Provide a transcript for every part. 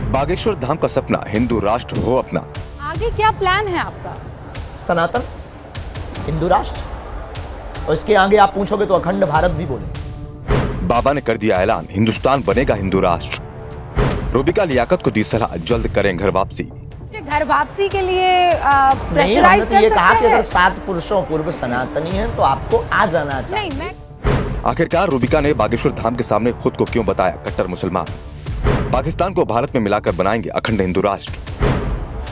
बागेश्वर धाम का सपना हिंदू राष्ट्र हो अपना। आगे क्या प्लान है आपका? सनातन, हिंदू राष्ट्र, और इसके आगे आप पूछोगे तो अखंड भारत भी बोले। बाबा ने कर दिया ऐलान, हिंदुस्तान बनेगा हिंदू राष्ट्र। रूबिका लियाकत को दी सलाह, जल्द करें घर वापसी। घर वापसी के लिए नहीं, प्रेशराइज हमने तो ये कर कहा सकते कि अगर हैं? 7 पुरुषों पूर्व सनातनी है तो आपको आ जाना चाहिए। नहीं, मैं आखिरकार रूबिका ने बागेश्वर धाम के सामने खुद को क्यों बताया कट्टर मुसलमान? पाकिस्तान को भारत में मिलाकर बनाएंगे अखंड हिंदू राष्ट्र।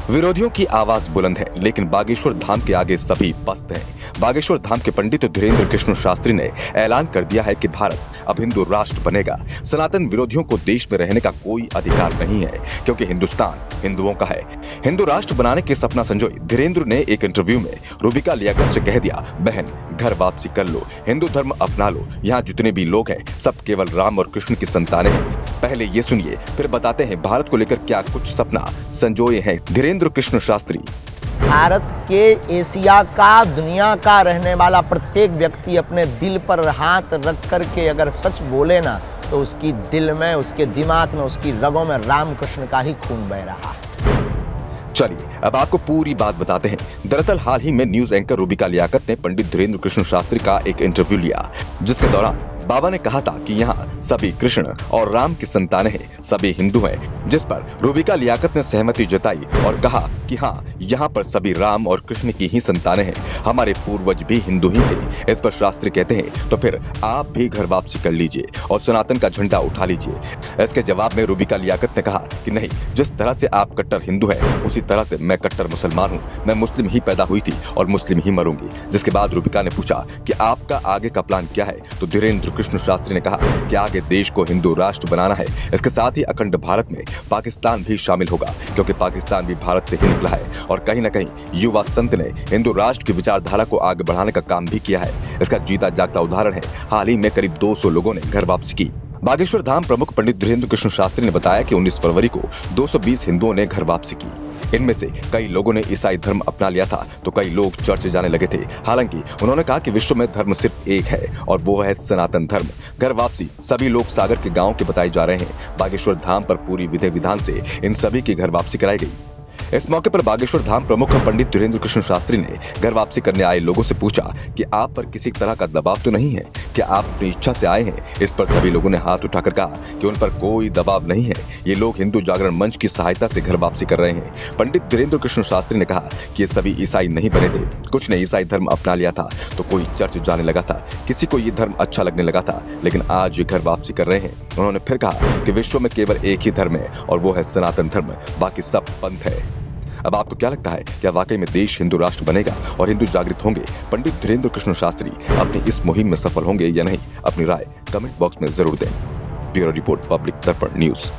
विरोधियों की आवाज बुलंद है, लेकिन बागेश्वर धाम के आगे सभी पस्त हैं। बागेश्वर धाम के पंडित धीरेन्द्र कृष्ण शास्त्री ने ऐलान कर दिया है कि भारत अब हिंदू राष्ट्र बनेगा। सनातन विरोधियों को देश में रहने का कोई अधिकार नहीं है, क्योंकि हिंदुस्तान हिंदुओं का है। हिंदू राष्ट्र बनाने के सपना संजोए धीरेन्द्र ने एक इंटरव्यू में रूबिका लियाकत से कह दिया, बहन घर वापसी कर लो, हिंदू धर्म अपना लो। यहाँ जितने भी लोग हैं सब केवल राम और कृष्ण की संतानें हैं। पहले ये सुनिए, फिर बताते हैं भारत को लेकर क्या कुछ सपना संजोए हैं धीरेन्द्र कृष्ण शास्त्री। भारत के, एशिया का, दुनिया का रहने वाला प्रत्येक व्यक्ति अपने दिल पर हाथ रख करके अगर सच बोले ना, तो उसकी दिल में, उसके दिमाग में, उसकी रगों में रामकृष्ण का ही खून बह रहा है। चलिए अब आपको पूरी बात बताते हैं। दरअसल हाल ही में न्यूज एंकर रूबिका लियाकत ने पंडित धीरेन्द्र कृष्ण शास्त्री का एक इंटरव्यू लिया, जिसके दौरान बाबा ने कहा था कि यहाँ सभी कृष्ण और राम की संतानें हैं, सभी हिंदू हैं, जिस पर रूबिका लियाकत ने सहमति जताई और कहा कि हाँ, यहाँ पर सभी राम और कृष्ण की ही संतानें हैं, हमारे पूर्वज भी हिंदू ही थे। इस पर शास्त्री कहते हैं, तो फिर आप भी घर वापसी कर लीजिए और सनातन का झंडा उठा लीजिए। इसके जवाब में रूबिका लियाकत ने कहा कि नहीं, जिस तरह से आप कट्टर हिंदू हैं, उसी तरह से मैं कट्टर मुसलमान हूँ। मैं मुस्लिम ही पैदा हुई थी और मुस्लिम ही मरूंगी। जिसके बाद रूबिका ने पूछा कि आपका आगे का प्लान क्या है, तो धीरेन्द्र कृष्ण शास्त्री ने कहा कि आगे देश को हिंदू राष्ट्र बनाना है। इसके साथ ही अखंड भारत में पाकिस्तान भी शामिल होगा, क्योंकि पाकिस्तान भी भारत से ही निकला है। और कहीं न कहीं युवा संत ने हिंदू राष्ट्र की विचारधारा को आगे बढ़ाने का काम भी किया है। इसका जीता जागता उदाहरण है, हाल ही में करीब 200 लोगों ने घर वापसी की। बागेश्वर धाम प्रमुख पंडित धीरेन्द्र कृष्ण शास्त्री ने बताया कि 19 फरवरी को 220 हिंदुओं ने घर वापसी की। इनमें से कई लोगों ने ईसाई धर्म अपना लिया था, तो कई लोग चर्च जाने लगे थे। हालांकि उन्होंने कहा कि विश्व में धर्म सिर्फ एक है और वो है सनातन धर्म। घर वापसी सभी लोग सागर के गांव के बताए जा रहे हैं। बागेश्वर धाम पर पूरी विधि विधान से इन सभी की घर वापसी कराई गई। इस मौके पर बागेश्वर धाम प्रमुख पंडित धीरेन्द्र कृष्ण शास्त्री ने घर वापसी करने आए लोगों से पूछा कि आप पर किसी तरह का दबाव तो नहीं है, क्या आप अपनी इच्छा से आए हैं? इस पर सभी लोगों ने हाथ उठाकर कहा कि उन पर कोई दबाव नहीं है, ये लोग हिंदू जागरण मंच की सहायता से घर वापसी कर रहे हैं। पंडित धीरेन्द्र कृष्ण शास्त्री ने कहा कि ये सभी ईसाई नहीं बने थे, कुछ ने ईसाई धर्म अपना लिया था, तो कोई चर्च जाने लगा था, किसी को ये धर्म अच्छा लगने लगा था, लेकिन आज ये घर वापसी कर रहे हैं। उन्होंने फिर कहा कि विश्व में केवल एक ही धर्म है और वो है सनातन धर्म, बाकी सब पंथ है। अब आपको क्या लगता है, क्या वाकई में देश हिंदू राष्ट्र बनेगा और हिंदू जागृत होंगे? पंडित धीरेन्द्र कृष्ण शास्त्री अपनी इस मुहिम में सफल होंगे या नहीं? अपनी राय कमेंट बॉक्स में जरूर दें। ब्यूरो रिपोर्ट, पब्लिक दर्पण न्यूज।